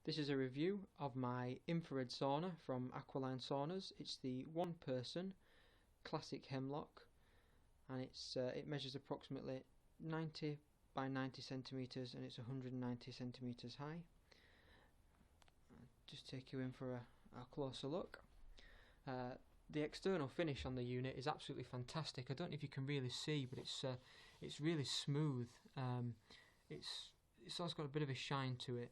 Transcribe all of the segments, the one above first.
This is a review of my infrared sauna from Aqualine Saunas. It's the one person classic hemlock, and it measures approximately 90 by 90 centimeters, and it's 190 centimeters high. I'll just take you in for a closer look. The external finish on the unit is absolutely fantastic. I don't know if you can really see, but it's really smooth. It's also got a bit of a shine to it.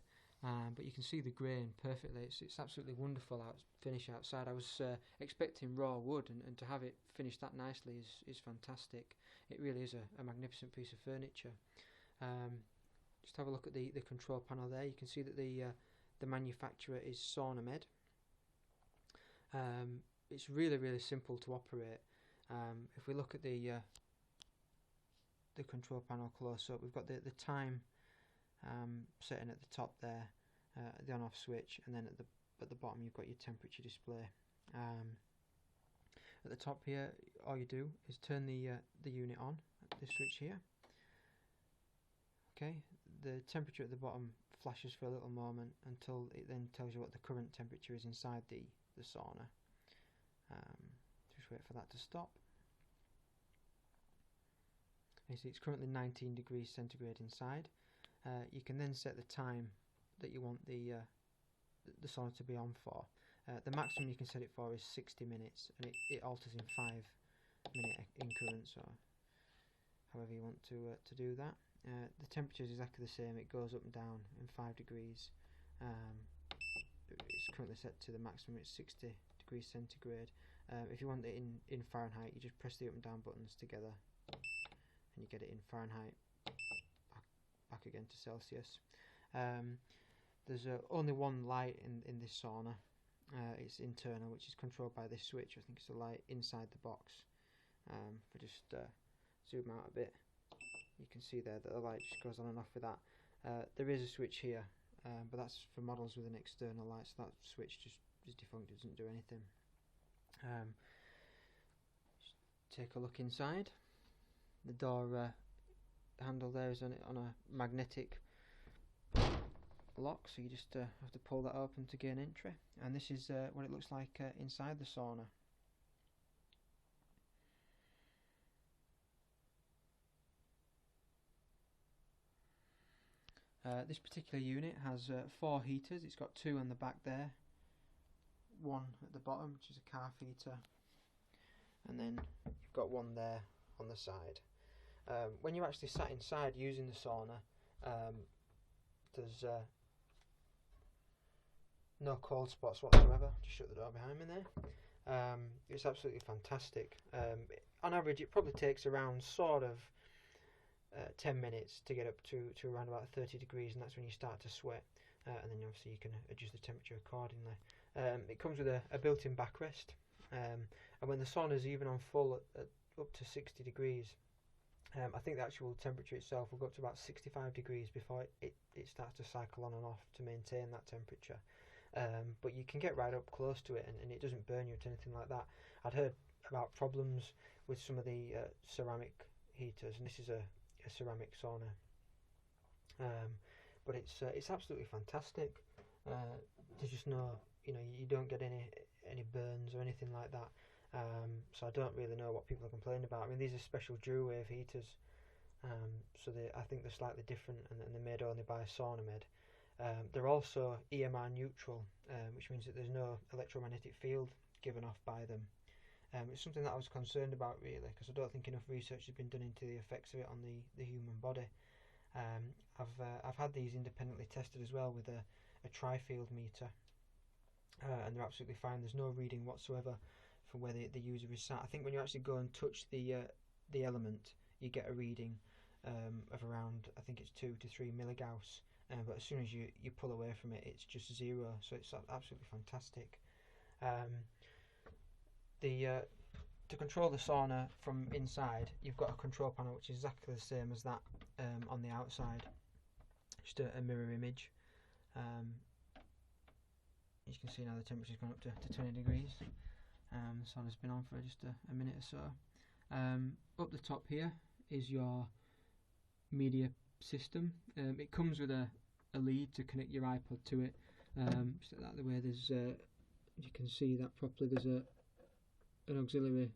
But you can see the grain perfectly. It's absolutely wonderful finish outside. I was expecting raw wood, and to have it finished that nicely is fantastic. It really is a magnificent piece of furniture. Just have a look at the control panel there. You can see that the manufacturer is Sauna. It's really simple to operate. If we look at the control panel close up, we've got the time setting at the top there, the on-off switch, and then at the bottom you've got your temperature display. At the top here, all you do is turn the unit on at this switch here. Okay, the temperature at the bottom flashes for a little moment until it then tells you what the current temperature is inside the sauna. Just wait for that to stop. You see it's currently 19 degrees centigrade inside. You can then set the time that you want the sauna to be on for. The maximum you can set it for is 60 minutes, and it alters in 5-minute increments, or however you want to do that. The temperature is exactly the same. It goes up and down in 5 degrees. It's currently set to the maximum. It's 60 degrees centigrade. If you want it in Fahrenheit, you just press the up and down buttons together, and you get it in Fahrenheit. Back again to Celsius. There's only one light in this sauna. It's internal, which is controlled by this switch. I think it's the light inside the box. If I just zoom out a bit, you can see there that the light just goes on and off with that. There is a switch here, but that's for models with an external light, so that switch just is defunct, it doesn't do anything. Just take a look inside. The door handle there is on a magnetic lock, so you just have to pull that open to gain entry, and this is what it looks like inside the sauna. This particular unit has 4 heaters. It's got 2 on the back there, 1 at the bottom, which is a calf heater, and then you've got 1 there on the side. When you're actually sat inside using the sauna, there's no cold spots whatsoever. Just shut the door behind me there. It's absolutely fantastic. On average, it probably takes around sort of 10 minutes to get up to around about 30 degrees, and that's when you start to sweat, and then obviously you can adjust the temperature accordingly. It comes with a built-in backrest, and when the sauna is even on full at up to 60 degrees, I think the actual temperature itself will go up to about 65 degrees before it starts to cycle on and off to maintain that temperature. But you can get right up close to it, and it doesn't burn you or anything like that. I'd heard about problems with some of the ceramic heaters, and this is a ceramic sauna. But it's absolutely fantastic. There's just no, you don't get any burns or anything like that. So I don't really know what people are complaining about. I mean, these are special DuraWave heaters, so I think they're slightly different, and they're made only by Sauna. They're also EMR neutral, which means that there's no electromagnetic field given off by them. It's something that I was concerned about, really, because I don't think enough research has been done into the effects of it on the human body. I've had these independently tested as well with a tri-field meter, and they're absolutely fine. There's no reading whatsoever for where the user is sat. I think when you actually go and touch the element, you get a reading of around, I think it's 2 to 3 milligauss, but as soon as you pull away from it, it's just 0, so it's absolutely fantastic. To control the sauna from inside, you've got a control panel which is exactly the same as that on the outside, just a mirror image. As you can see now, the temperature's gone up to 20 degrees. The sauna's been on for just a minute or so. Up the top here is your media system. It comes with a lead to connect your iPod to it, Set that the way. There's you can see that properly. There's an auxiliary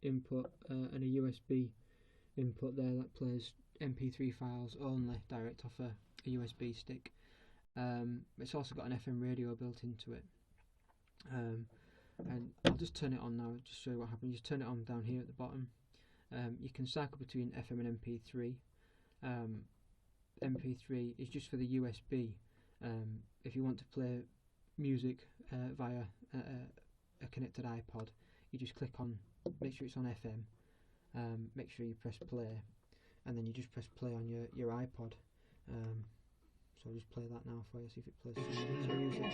input and a USB input there that plays MP3 files only direct off a USB stick. It's also got an FM radio built into it. And I'll just turn it on now, just show you what happens. You just turn it on down here at the bottom. You can cycle between FM and MP3. MP3 is just for the USB. If you want to play music via a connected iPod, you just click on, make sure it's on FM, make sure you press play, and then you just press play on your iPod. So I'll just play that now for you, see if it plays some music.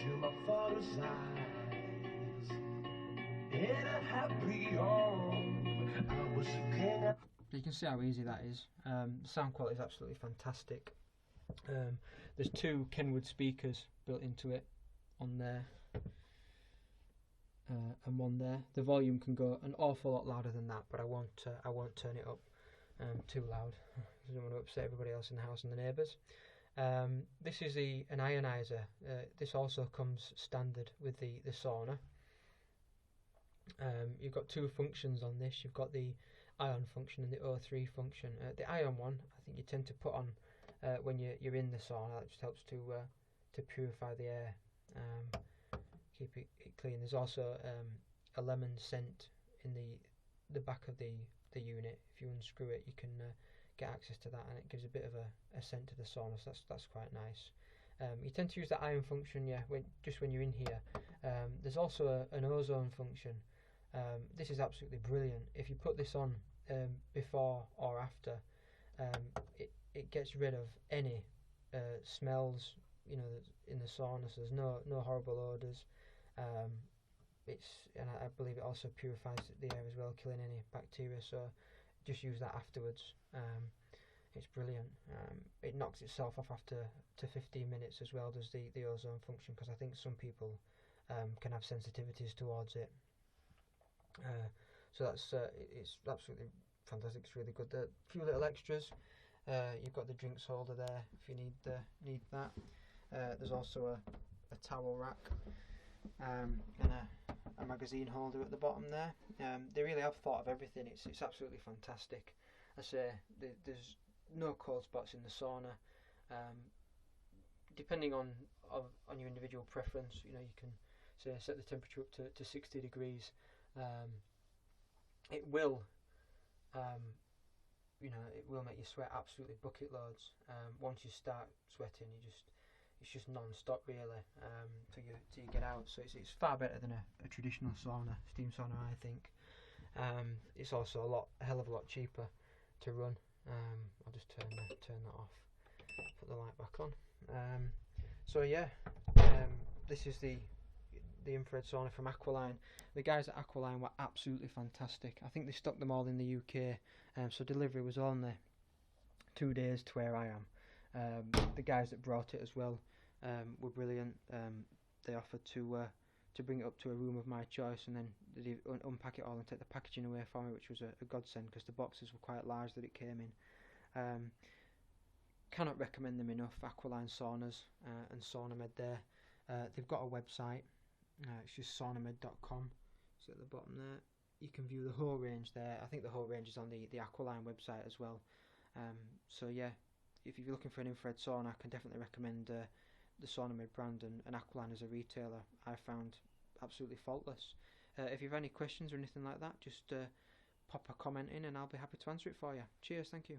So you can see how easy that is. The sound quality is absolutely fantastic. There's two Kenwood speakers built into it, on there and one there. The volume can go an awful lot louder than that, but I won't turn it up too loud. I don't want to upset everybody else in the house and the neighbours. This is an ionizer. This also comes standard with the Sauna. You've got two functions on this. You've got the ion function and the O3 function. The ion one, I think you tend to put on when you're in the sauna. That just helps to purify the air, keep it clean. There's also a lemon scent in the back of the unit. If you unscrew it, you can get access to that, and it gives a bit of a scent to the sauna, so that's quite nice. You tend to use the ion function, just when you're in here. There's also an ozone function. This is absolutely brilliant. If you put this on before or after, it gets rid of any smells, in the sauna. So there's no horrible odours. And I believe it also purifies the air as well, killing any bacteria. So just use that afterwards. It's brilliant. It knocks itself off after 15 minutes as well, does the ozone function, because I think some people can have sensitivities towards it. So that's it's absolutely fantastic. It's really good. A few little extras. You've got the drinks holder there if you need that. There's also a towel rack and a magazine holder at the bottom there. They really have thought of everything. It's absolutely fantastic. I say there's no cold spots in the sauna. Depending on your individual preference, you can set the temperature up to 60 degrees. It will it will make you sweat absolutely bucket loads. Once you start sweating, it's just non-stop really till you get out. So it's far better than a traditional sauna, steam sauna, I think. It's also a hell of a lot cheaper to run. I'll just turn that off, put the light back on. So yeah, this is the infrared sauna from Aqualine. The guys at Aqualine were absolutely fantastic. I think they stocked them all in the UK, so delivery was only 2 days to where I am. The guys that brought it as well were brilliant. They offered to bring it up to a room of my choice, and then they unpack it all and take the packaging away for me, which was a godsend, because the boxes were quite large that it came in. Cannot recommend them enough, Aqualine saunas and SaunaMed there. They've got a website. It's just saunamed.com. So at the bottom there, you can view the whole range there. I think the whole range is on the Aqualine website as well. So yeah, if you're looking for an infrared sauna, I can definitely recommend the SaunaMed brand, and Aqualine as a retailer I found absolutely faultless. If you have any questions or anything like that, just pop a comment in and I'll be happy to answer it for you. Cheers, thank you.